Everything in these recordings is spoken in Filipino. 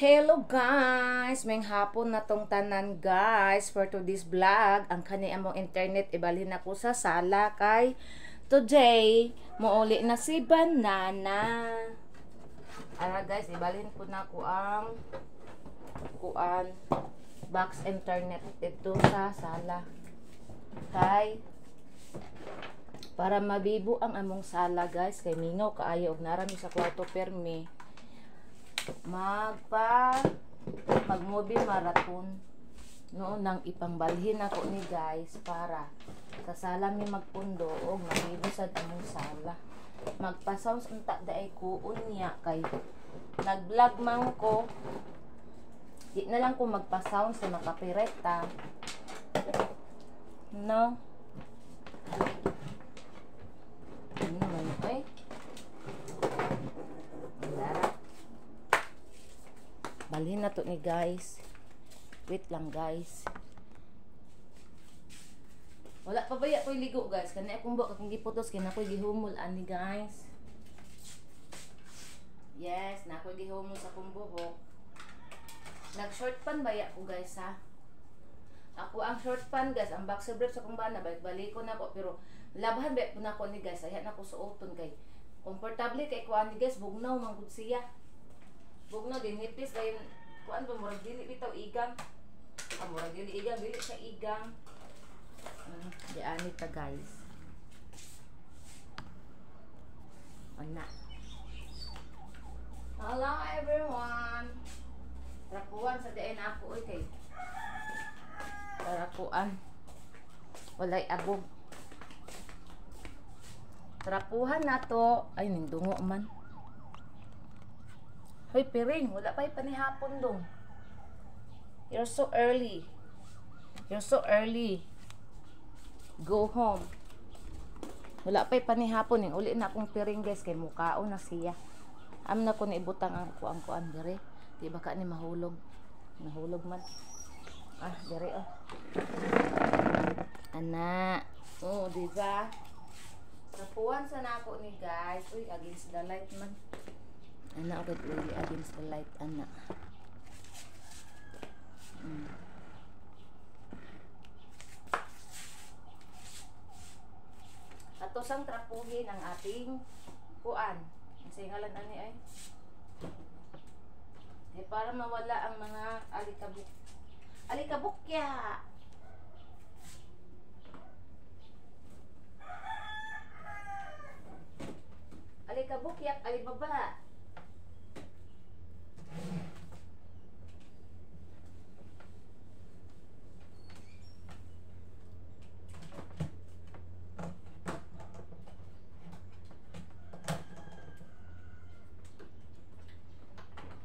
Hello guys! May hapon na tong tanan guys for today's vlog. Ang kani among internet ibalhin ako sa sala kay today muuli na si Banana. Ara guys, ibalhin ko na ko ang kuan box internet dito sa sala. Kay para mabibo ang among sala guys kay mingaw kaayo og narami sa kwarto permi. Mag-movie marathon noon nang ipangbalhin ako ni guys para sa sala mi magpundo og magibusad among sala. Magpa-sounds unta daay ko unya kay nag-vlog man ko. Di na lang ko magpa-sounds sa makapirate ta. No. Ano man ay? Balhin na to ni guys. Wait lang guys. Wala pa ba ya ko'y ligo guys. Kani akong buhok akong giputos. Kaya na ko'y gihumol ani guys. Yes, na ko'y gihumol sa akong buhok. Nag-short pan ba ya ko guys ha? Ako ang short pan guys. Ang boxer briefs akong bana. Balik ko na ko. Pero labahan ba na ko ni guys. Ayan ako suoton kay. Komportable kay kuan ni guys. Bugnaw manggod siya. Bugno din nipis kay kuan ba murag dili bitaw igang. Murag dili igang, dili sa igang. Di ani ta guys. Ana. Hello everyone. Rakuan sa diin ako oy kay. Rakuan. Walay abog. Trapuhan na to. Ay ning dungo man. Hoy, piring. Wala pa yung panihapon dong. You're so early. You're so early. Go home. Wala pa yung panihapon. Yung uli na akong piring guys. Kay mukhaon na siya. Am na ko na ibutang ang kuang dire. Di ba ka ni mahulog? Nahulog man. Ah, dire oh. Ana. Oh, di ba? Napuan sa na ako ni guys. Uy, against the light man. Ana agad really against the light ana. Ato sang trapuhin ang ating kuan. Kasi ngalan ani ay. Para mawala ang mga alikabok. Alikabokya. Alikabokyak, alibaba.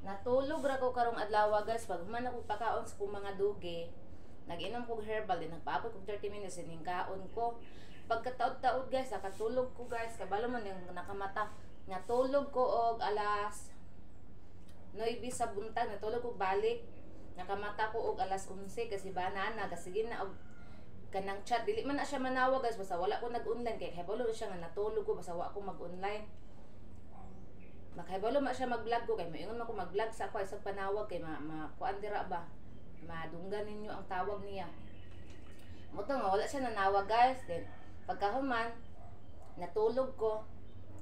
Natulog ra ko karong adlaw guys pag man ako pakaon sa kong mga duge. Nag-inom kog herbal din nagpaabot kog 30 minutes ning kaon ko. Pagkataod-taod guys nakatulog ko guys kabalo man yung nakamata. Natulog ko og alas 9 sa buntag natulog ko balik. Nakamata ko og alas 11 kasi banana kasi na og kanang chat dili man na siya manawag guys basta wala ko nag-online kay kabalo siya nga natulog ko basta wa ko mag-online. Makahibalo ma siya mag-vlog ko kay maingon ako mag-vlog sa ako isang panawag kay kuan dira ba madunggan ninyo ang tawag niya mo to nga wala siya nanawag guys then pagkahuman natulog ko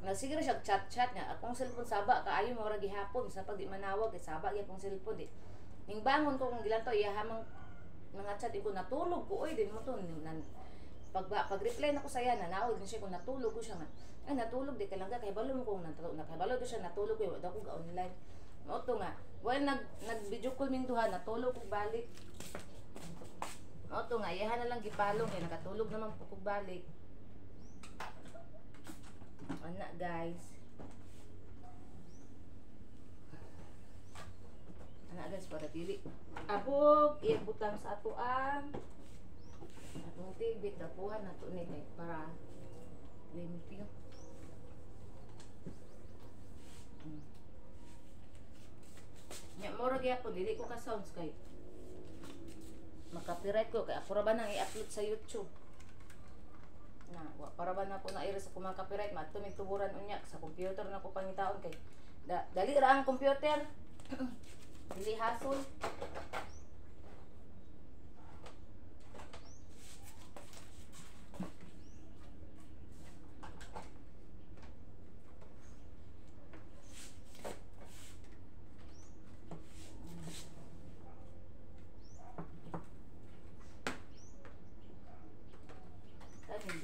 nasiguro siya chat nga akong cellphone saba kaayo mo ra gihapon sa pag di manawag kay saba gyud akong cellphone di ning bangon ko kung gilanto iya hamang mga chat ko natulog ko oy din mo to pag-reply na ko sa iya nanawag din siya kung natulog ko siya nga ay natulog di ka lang kay balo mo kung nakabalo ko siya natulog ko wala ko ga online mo to nga while nag video call ming duha natulog ko balik mo to nga iyahan na lang gipalong kay nakatulog naman po ko balik ana guys para dili abog ibutang sa ato ang atong tibit dapuhan nato ni kay para limpyo. Nya mura gyapon dili ko ka sounds kay maka-copyright ko kay ako ra ba nang i-upload sa YouTube. Na para ba na ko na ira sa mga copyright matumig tuburan unya sa computer na ko pangitaon kay dali ra ang computer. Dili hasol.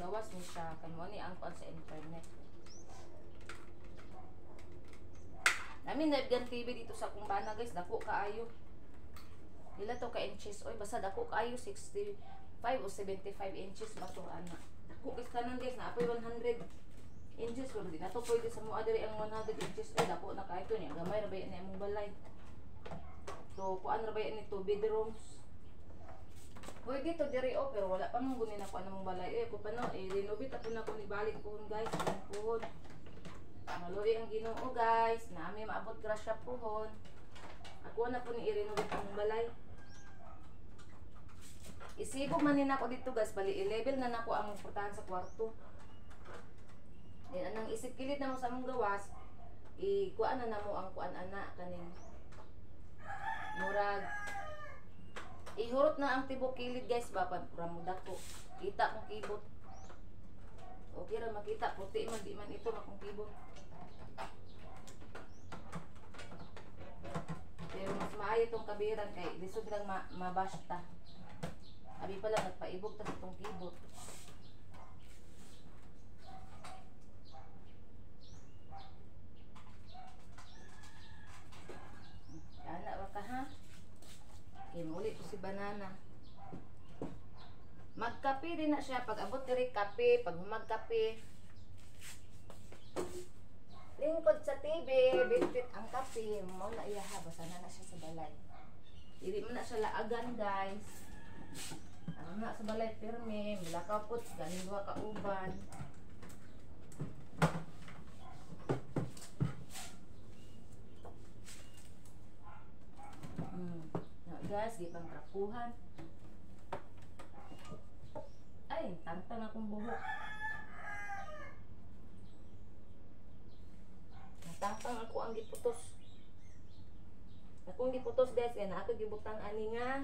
Gawas mo siya kay mo ni ang kuan sa internet. Namin nabgan TV dito sa kumbana guys, dako kaayo. Dila to ka inches oy, basta dako kaayo 65 o 75 inches ba to ana. Dako guys kanon guys, na apoy 100 inches pero di na to pwede sa mo adiri ang 100 inches oy, dako na kaayo niya. Gamay ra ba yan imong balay. So kuan ra ba yan ni 2 bedrooms. Pwede to diri o pero wala pa mong gunin ako anong balay ko pa no renovate ako na ko ni balik pohon guys ang pohon maluwi ang Ginoo guys na ami maabot grasya pohon ako na po ni i-renovate ang balay isibog man nina ko dito guys bali i-level na nako ang portahan sa kwarto din anang isip kilit na mo sa mong gawas kuan na namo ang kuan ana kaning murag ihurot na ang tibok kilid guys ba para mudak ko kita kung kibot okay ra makita puti man di man ito akong kibot pero mas maayo itong kabiran kay lisod lang mabasta abi pala nagpaibog ta sa itong kibot ana ra ka ha. Okay, muli ko si banana. Magkape din na siya. Pag abot diri kape, pag humagkape. Lingkod sa TV, bitbit ang kape. Mo na iyaha, basta na siya sa balay. Hindi mo na siya laagan guys. Ano na sa balay, pirme. Mula kapot, ganin ka uban. Guys, di pang trapuhan. Ay, tangtang akong buhok. Natangtang ako ang giputos. Akong giputos guys, kaya na ako gibutang ani nga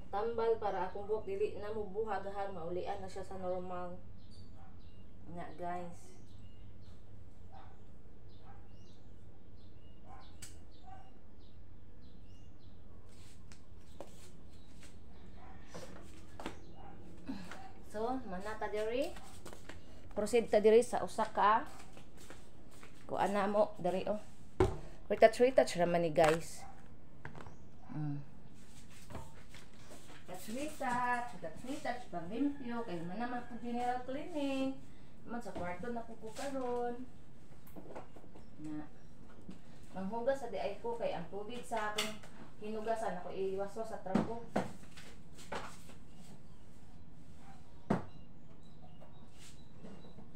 tambal para akong buhok dili na mo buhagahan, maulian na siya sa normal. Nga guys. So, mana ta diri. Proceed ta diri sa usa ka kuana mo diri oh. Retouch raman ni guys. Retouch pang limpyo kay man naman po general cleaning. Man sa kwarto na po karon. Na manghugas sa di ay ko kay ang tubig sa akong hinugasan ako iwaswas sa trabo.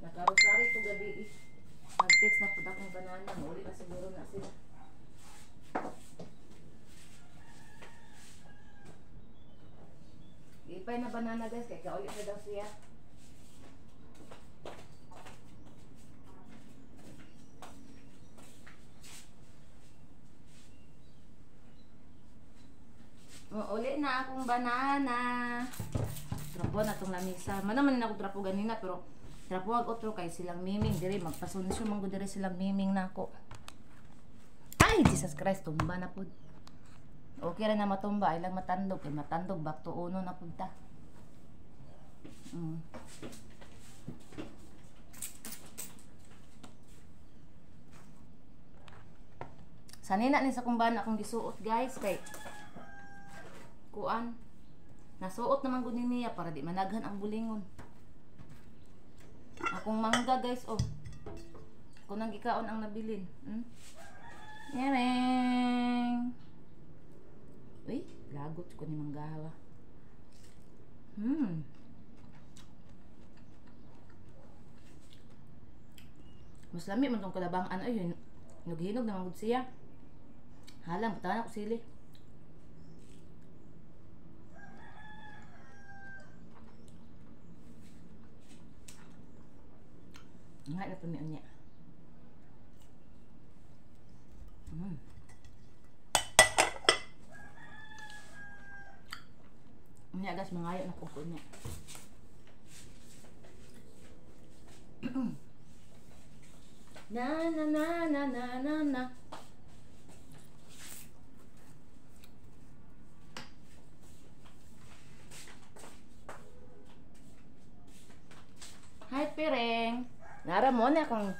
Nakarosari ko gabi mag-text na po akong banana. Muli na siguro na sila. Ipay na banana guys. Kaya kaulit na daw siya. Uli na akong banana. Trapo na itong lamisa. Manaman na akong trapo ganina pero trapo ag otro kay silang miming diri magpasunsyo man gud diri silang miming nako. Ay Jesus Christ tumba na pud. Okay ra na matumba ay lang matandog kay matandog back to uno na pud ta. Sanina ni sa kumbana akong gisuot guys kay kuan nasuot naman gud niya para di managhan ang bulingon. Akong mangga guys oh. Ako nang gikaon ang nabilin. Yereng. Uy, lagot ko ni manggawa. Mas lami man tong kalabangan ay yun. Naghinog naman gud siya. Halang putahan ako sili. Nga na pamion niya. guys, mangayo na po niya. Na na na na na na na. Hi Pireng. Nara mo na akong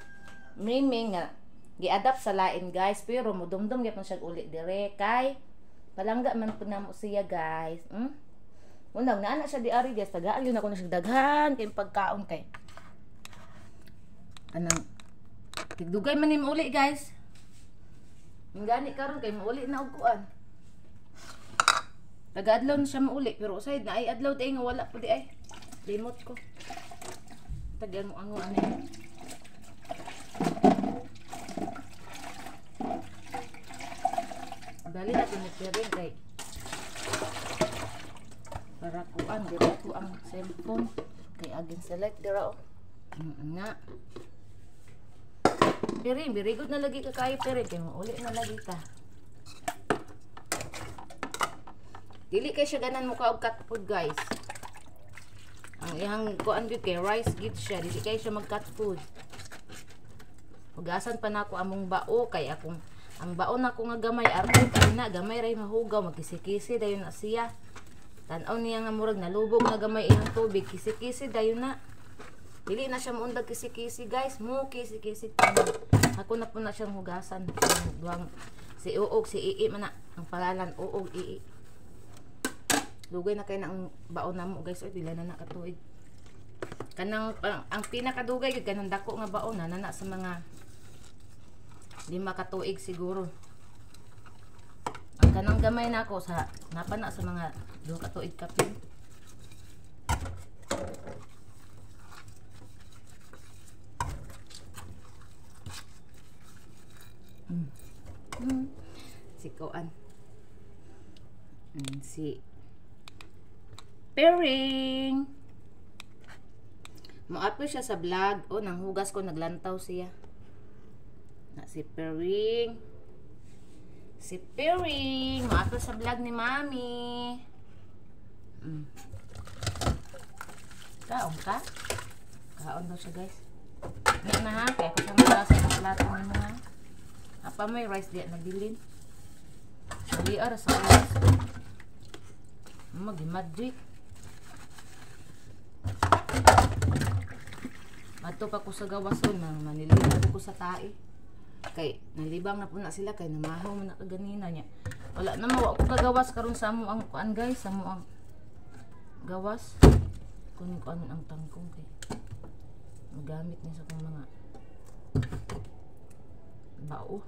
miming nga gi-adapt sa lain guys, pero mudumdum gyud man siya uli dire kay palangga man pud namo siya guys. Unang naana siya di ari guys, tagaan yun ako na siya daghan kay pagkaon kay. Anang tigdugay man ni uli guys. Ngani karon kay mauli na og kuan. Taga-adlaw na siya mauli pero usay na ay adlaw tay nga wala pud di ay. Limot ko. Tagyan mo ano yan. Dali na pinitirin kay para kuan dira ko ang cellphone kay agin select dira o. Na. Piring, very good na lagi ka kayo piring kay mauli na lagi ta. Dili kay siya ganan mo ka og cat food guys. Ang ihang kuan gyud kay rice gid siya, dili kay siya mag cat food. Hugasan pa nako among bao kay akong ang bao nako nga gamay arko kay na gamay ray mahugaw magkisi-kisi dayon na siya. Tan-aw niya nga murag nalubog na gamay ihang tubig, kisi-kisi dayon na. Dili na siya muundag kisi-kisi guys, mo kisi-kisi. Ako na po na siyang hugasan. Duang si Uog, si Ii man na ang palalan Uog Ii. Dugay na kay na ang baon namo guys, oy dila na nakatuig. Kanang ang pinakadugay gyud kanang dako nga baon na sa mga 5 ka tuig siguro. Ang kanang gamay nako sa napana sa mga 2 ka tuig kapin. Si Koan. Si Piring. Mo-upload siya sa vlog. O, nang hugas ko, naglantaw siya. Na si Piring. Si Piring. Mo-upload sa vlog ni Mami. Kaon ka? Kaon daw siya guys. Ngayon na ha. Kaya ko siya malasa ng plato nimo ha. Apa may rice diya nabilin. Saliar sa oras. Mag-magic. Ato pa ko sa gawason nang manilibang ko sa tae. Kay nalibang na po na sila kay namahaw man na kaganina niya. Wala na mawa ko kagawas karon sa mo ang kuan guys, sa mo ang gawas. Kunin ko ang tangkong kay magamit niya sa kong mga bao.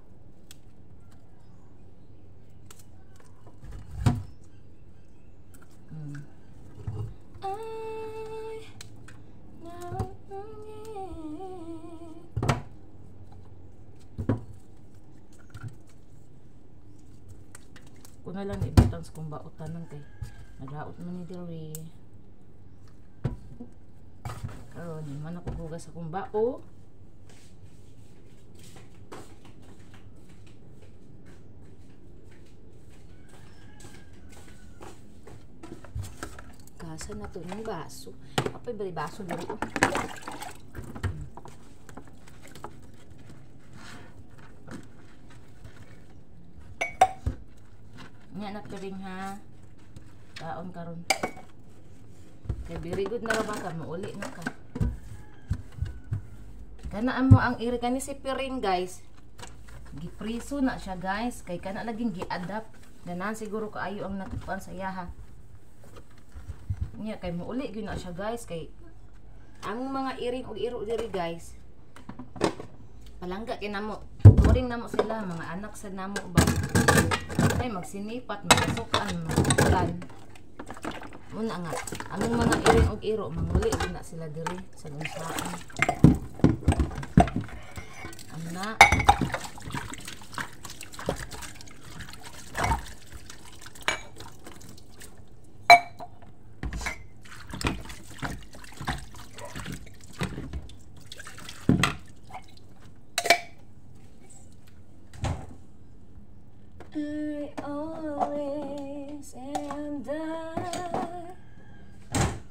Kung na lang ibutang sa kong baotanan kay naglaot man ni Diri. Karon di man ako hugas sa kong bao. Kasa na to ng baso. Apay bali baso diri ko. Nya na Piring ha. Kaon karon. Kay very good na ba ka mauli na ka. Kana mo ang iri kani si Piring guys. Gipriso na siya guys kay kana laging gi-adapt. Ganan siguro kaayo ang natupan sa iyaha. Nya kay mauli gyud na siya guys kay ang mga iring og iro diri guys. Palangga kay namo. Muring namo sila mga anak sa namo ba. Ay magsinipat, magsukan, magkulan. Muna nga, among mga iring og iro, manguli din na sila diri sa lunsaan. Amna. I always and I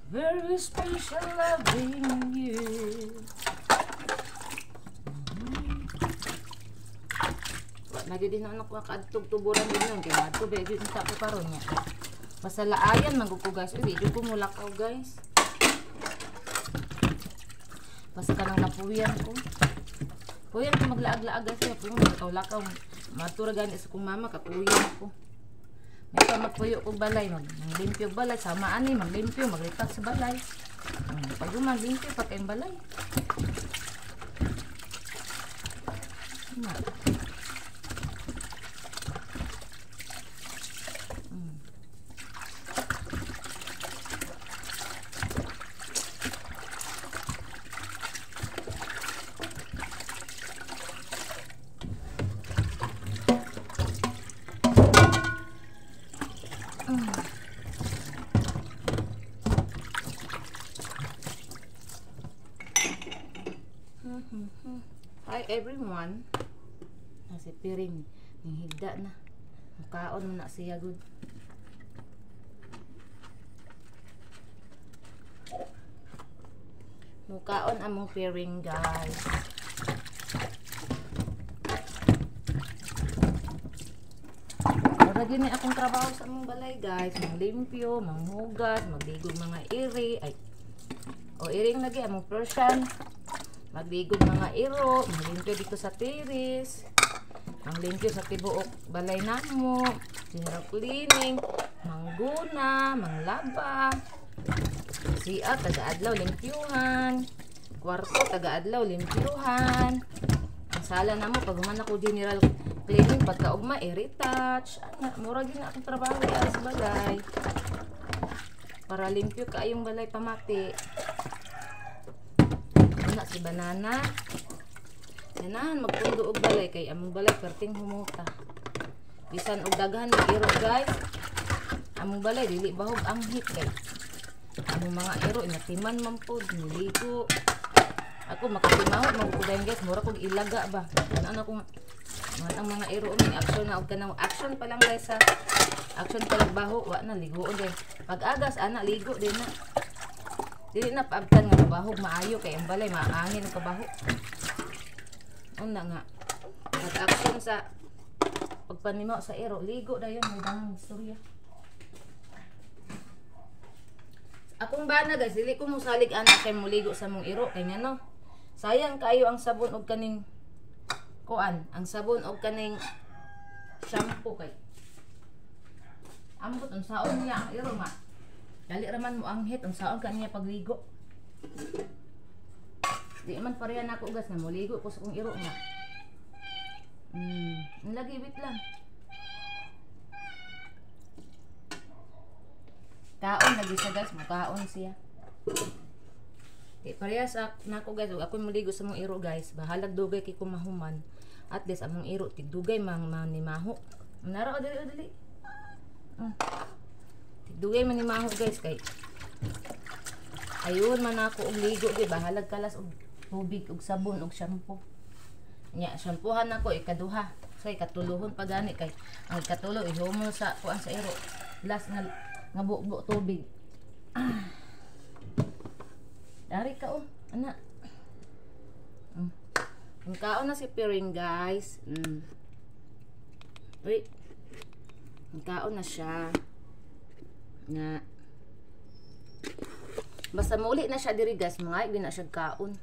Very special loving you. Lagi din anak ko kadtog tuburan din nun. Kaya ito, medyo yung tapo karon niya. Masalaayan, magkuko guys. Uy, medyo kumulakaw guys. Basta ka nang napuyan ko. Puyan ko maglaag-laag guys. Puyan ko lakaw-lakaw. Matura gani sa kong mama, kapuyan ko. May pa magpuyo ko balay. Maglimpyo balay. Samaan ni, maglimpyo, maglipat sa balay. Pag maglimpyo, patayin balay. Hi everyone. Nasi piring ning higda na. Mukaon mo na siya good. Mukaon among piring guys. Lagi na akong trabaho sa among balay guys. Manglimpyo, manghugas, magligog mga iri. Ay. O iring lagi among Persian. Magligog mga iro, maglimpyo dito sa tiris. Manglimpyo sa tibuok balay namo. Sinira cleaning, mangguna, manglaba. Siya taga-adlaw limpyuhan. Kwarto taga-adlaw limpyuhan. Ang sala namo pag human ako general cleaning pagkaugma i-retouch. Mura din akong trabaho sa balay. Para limpyo kaayong balay pamati. Una si banana. Ganahan magpundo og balay kay among balay perting humuta. Bisan og daghan ng iro guys. Among balay dili bahog anghit kay. Among mga iro inatiman man pod niligo. Ako makatimahot magkudayon guys, mura kog ilaga ba. Ano ko ang mga iro may action na og kanang action pa lang guys ha. Action pa lang baho wa na ligo din. Pag agas ana ligo din na. Dili na paabtan nga bahog maayo kay ang balay maangin ang kabaho. Una nga. Pag action sa pagpanimaw sa iro, ligo dayon may dalang istorya. Akong bana guys, dili ko musalig ana kay muligo sa mong iro kay ngano. Sayang kayo ang sabon og kaning kuan, ang sabon og kaning shampoo kay. Ambot ang saon niya ang iro ma. Dali raman mo anghit ang saon kaniya pagligo. Di man pareha na ako gas na muligo ko sa kong iro nga. Ang lagi wait lang. Kaon lagi siya guys, mukaon siya. Di pareha sa nako guys, ako muligo sa mong iro guys. Bahalag dugay kay kumahuman. At least among iro tigdugay mang manimaho. Nara ka dili. Tigdugay manimaho guys kay. Ayun man ako og ligo di bahalag kalas og tubig og sabon og shampoo. Nya shampoohan ako ikaduha. Say katuluhon pa gani kay ang katulo ihumo sa kuan sa iro. Glass nga buo tubig. Dari ka ana. Ang kaon na si piring guys. Wait. Ang kaon na siya. Nga. Basta muli na siya diri guys, mga gina siya kaon.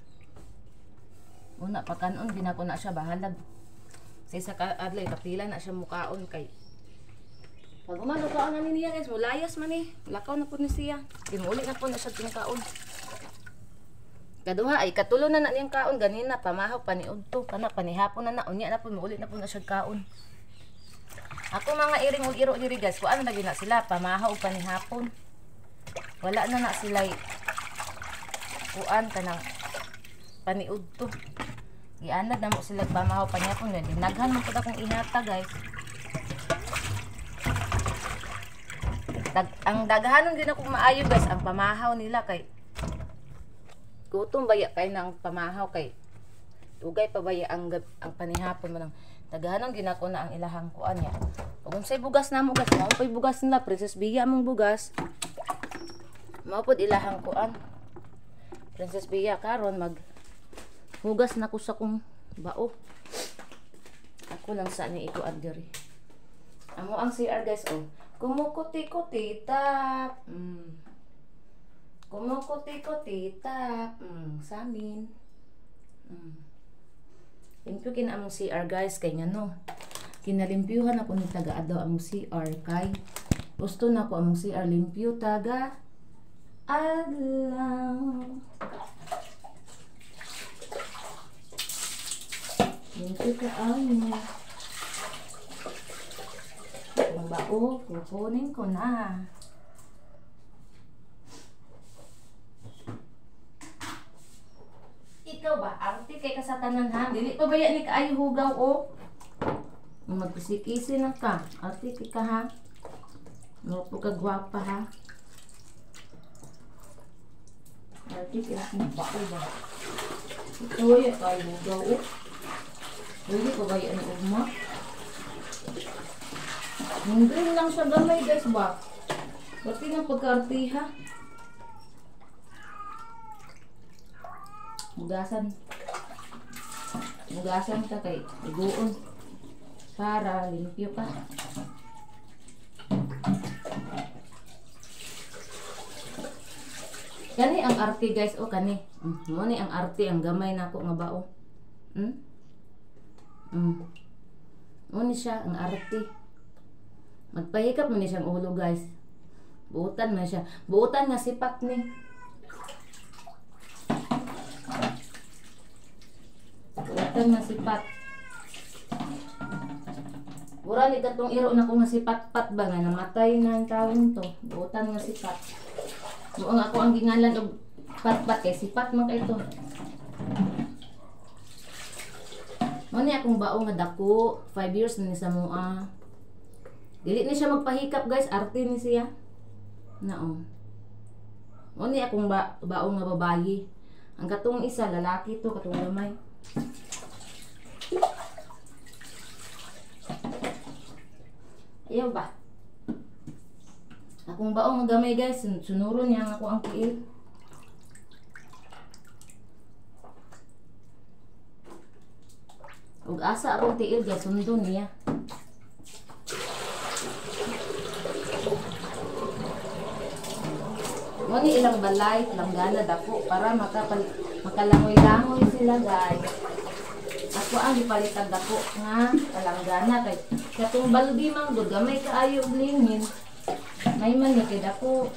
Una pa kanon gina ko na siya bahalag. Sa isa ka adlay kapila na siya mukaon kay. Pag umano kaon na niya guys, mulayas man eh. Lakaw na po ni siya. Kinuli na po na siya kaon. Kaduha ay katulo na niyang kaon ganina pamahaw paniudto kana panihapon na unya na po maulit na po na siya kaon. Ako mga iring ug iro diri guys, kuan na gina sila pamahaw ug panihapon. Wala na sila kuan kanang paniudto. Gianad na mo sila pamahaw panihapon nga dinaghan man pud akong inata guys. Ang daghanon din ako maayo guys ang pamahaw nila kay gutom baya kay nang pamahaw kay tugay pa baya ang panihapon man ang daghanon ginako na ang ilahang kuan niya. Ug unsay bugas namo guys, mao pay bugas nila Princess Bia among bugas. Maupod ilahang kuan. Princess Bea karon mag hugas na ko sa kong bao. Ako lang sa ni ikuan diri. Amo ang CR guys oh. Kumukuti-kuti tap. Kumukuti-kuti tap. Sa amin. Limpyo kin among CR guys kay ngano. Kinalimpyuhan ako ni taga-adlaw among CR kay gusto na ko among CR limpyo taga adlaw. Limpyo ka ano. Kung bao, kukunin ko na. Ikaw ba? Arte kay kasatanan ha? Dili pa ba yan ni kaayo hugaw o? Magkisi-kisi na ka. Arte ka ha? Mapo ka gwapa ha? Arte ka na bao ba? Ikaw ba yan kaayo hugaw o? Dili pa ba yan ni ugma? Green lang siya gamay guys ba? Pati ng pagka-artiha. Mugasan ka kay iguon para limpyo ka. Kani ang arte guys o kani. Mo ni ang arte ang gamay nako nga bao. Mo ni siya ang arte. Magpahikap mo ni siyang ulo guys. Buutan man siya. Buutan nga sipat ni. Buutan nga sipat. Mura ni katong iro na ko nga sipat-pat ba nga namatay na ang taon to. Buutan nga sipat. Buang ako ang gingalan og pat-pat kay sipat man kay to. Mo ni akong bao nga dako. 5 years na ni sa mua. Dili ni siya magpahikap guys, arte ni siya. Nao. Mo ni akong bao nga babayi. Ang katong isa lalaki to, katong gamay. Ayaw ba? Akong bao nga gamay guys, sunuron niya ako ang kiil. Ug asa akong tiil guys, sundon niya. Muni ilang balay, langgana dako para makalangoy-langoy sila guys. Ako ang ipalitag dako nga kalanggana kay katong baldi mang gamay kaayo og lingin. May man ni kay dako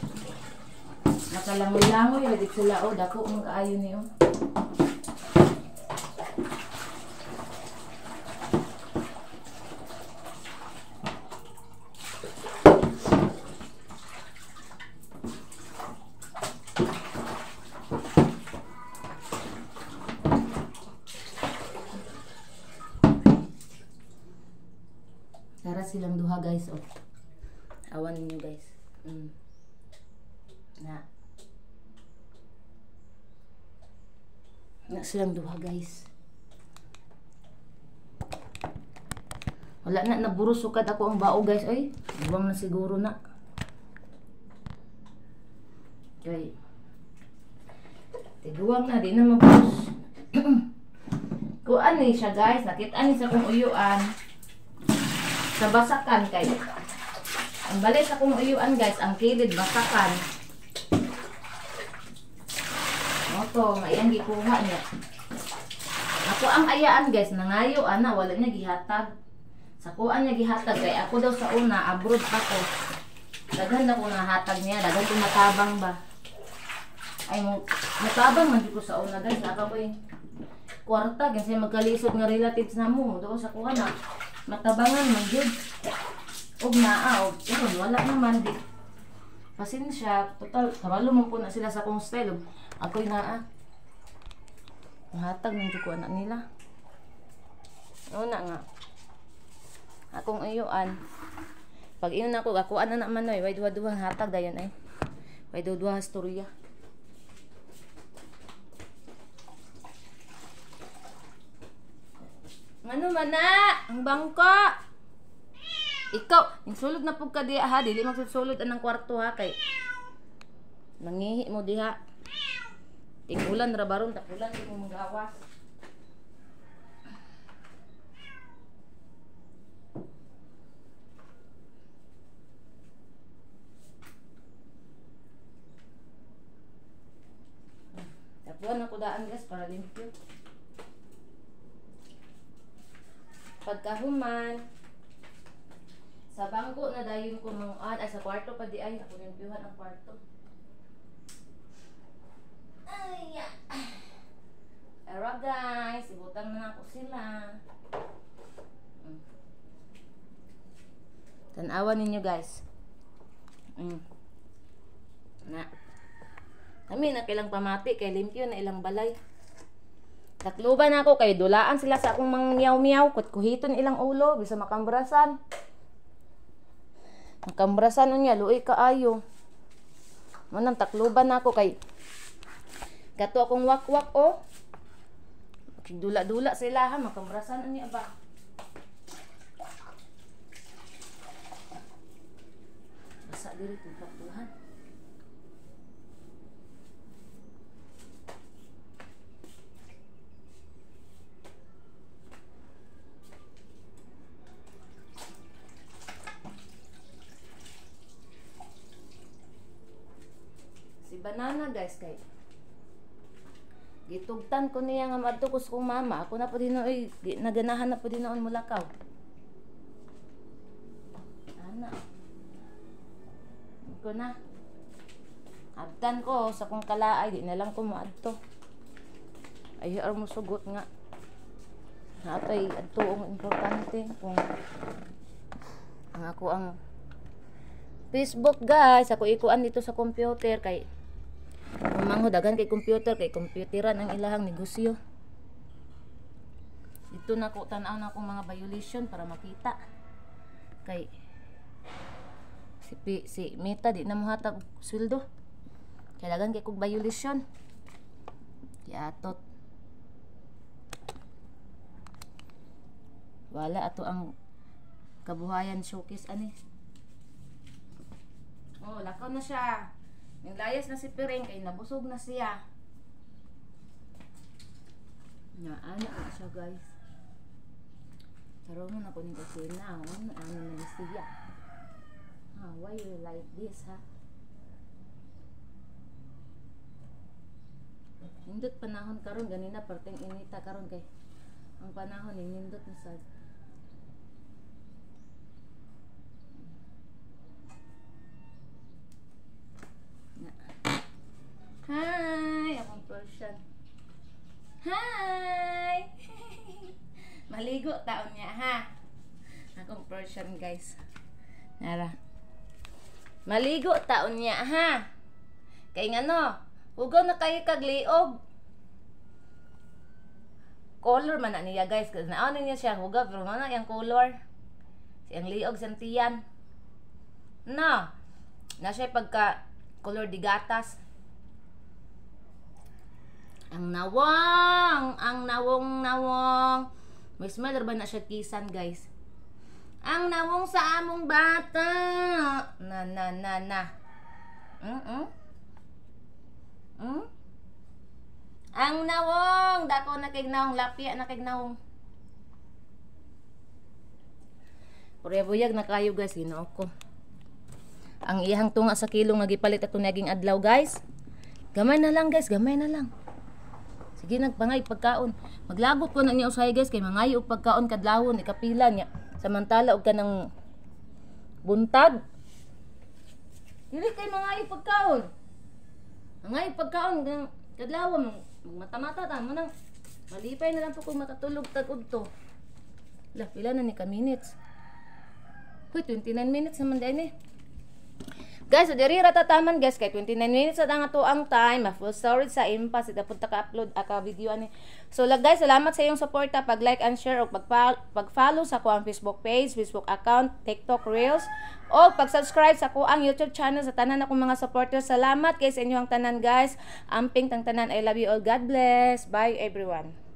makalangoy-langoy ladik sila o dako ang kaayo niyo. Tara silang duha guys oh. Awan ninyo guys. Na silang duha guys. Wala na naburusukad ako ang bao guys oy. Buwang na siguro na. Okay. Tiguwang na di na maburus. Kuan ni siya guys, nakita ni sa kong uyuan. Sa basakan kay ang balay sa kong uyuan guys, ang kilid basakan. Moto, mayan gikuha niya. Ako ang ayaan guys, nangayo ana, wala niya gihatag. Sa kuan niya gihatag kay ako daw sa una abroad pa ko. Daghan na ko nahatag niya, daghan ko matabang ba. Ay mo matabang man ko sa una guys, naka ko yung kwarta kasi magkalisod nga relatives na mo do sa kuha na. Matabangan man jud. Og naa og wala naman di. Pasensya, total kabalo man po na sila sa kong style. Ako'y naa. Hatag ng ko anak nila. Una nga. Akong ayuan. Pag iyon ako ana na man oy, way duha-duha hatag dayon ay. Way duha storya. Ano man na? Ang bangko. Ikaw, insulod na pug ka diha ha, dili magsusulod anang kwarto ha kay. Mangihi mo diha. Tigulan ra baron tapulan di mo magawas. Tapuan ako daan guys para limpyo. Pagkahuman sa bangko na dayon ko manguan ay sa kwarto pa di ay ako limpyuhan ang kwarto. Ay, Ara guys, ibutang na ako sila. Tanawan ninyo guys. Na. Kami na kailang pamati kay limpyo na ilang balay. Takluban ako kay dulaan sila sa akong mangmiyaw-miyaw kut kuhiton ilang ulo bisa makambrasan. Makambrasan unya luoy kaayo. Manang takluban ako kay gato akong wakwak o. Dula-dula sila ha makambrasan unya ba. Basa diri Tuhan. Banana guys kay gitugtan ko niya nga madto ko sa kong mama ako na po din oy naganahan na po din noon Mulakaw ana ko na abtan ko sa kong kalaay di na lang ko maadto ay mo sugot nga natay adto ang importante kung ang ako ang Facebook guys ako ikuan dito sa computer kay mamangho dagan kay computer kay computeran ang ilahang negosyo. Dito na ko tan-aw na akong mga violation para makita. Kay si Meta di na mohatag sweldo. Kay dagan kay kog violation. Kaya atot. Wala ato ang kabuhayan showcase ani. Oh, lakaw na siya. Yung layas na si Piring kay nabusog na siya. Naana na siya guys. Karoon mo na ko ni kusina. Ano na siya. Why you like this ha? Nindot panahon karon ganina perting inita karon kay ang panahon ni nindot na sad. Hi! Akong Persian. Hi! Maligo taon niya, ha? Akong Persian, guys. Nara. Maligo taon niya, ha? Kay nga no, hugaw na kayo kagliog. Color man na niya, guys. Kasi naon niya siya, hugaw. Pero na yung color. Siyang liog, siyang tiyan. No. Na siya pagka color di gatas. Ang nawong. May smell ba na siya kisan guys? Ang nawong sa among bata. Na. Ang nawong. Dako na kay nawong. Lapya na kay nawong. Purebuyag na kayo guys. Ginoo ko. Ang iyang tunga sa kilong nagipalit ato naging adlaw guys. Gamay na lang guys. Gamay na lang. Sige nagpangay pagkaon. Maglagot po na niya usahay guys kay mangayo og pagkaon kadlawon ikapila niya. Samantala og kanang buntag. Dili kay mangayo pagkaon. Mangayo pagkaon kadlawon mata-mata ta mo nang malipay na lang po kung makatulog tag-udto. Lah pila na ni ka minutes. Hoy 29 minutes naman din eh. Guys, so diri ratataman guys kay 29 minutes at ang ato ang time. Full storage sa impas ita punta ka upload aka video ani. So guys, salamat sa iyong suporta, pag-like and share o pag-follow sa ko ang Facebook page, Facebook account, TikTok Reels o pag-subscribe sa ko ang YouTube channel sa tanan akong mga supporters. Salamat kay sa inyong tanan guys. Amping tang tanan. I love you all. God bless. Bye everyone.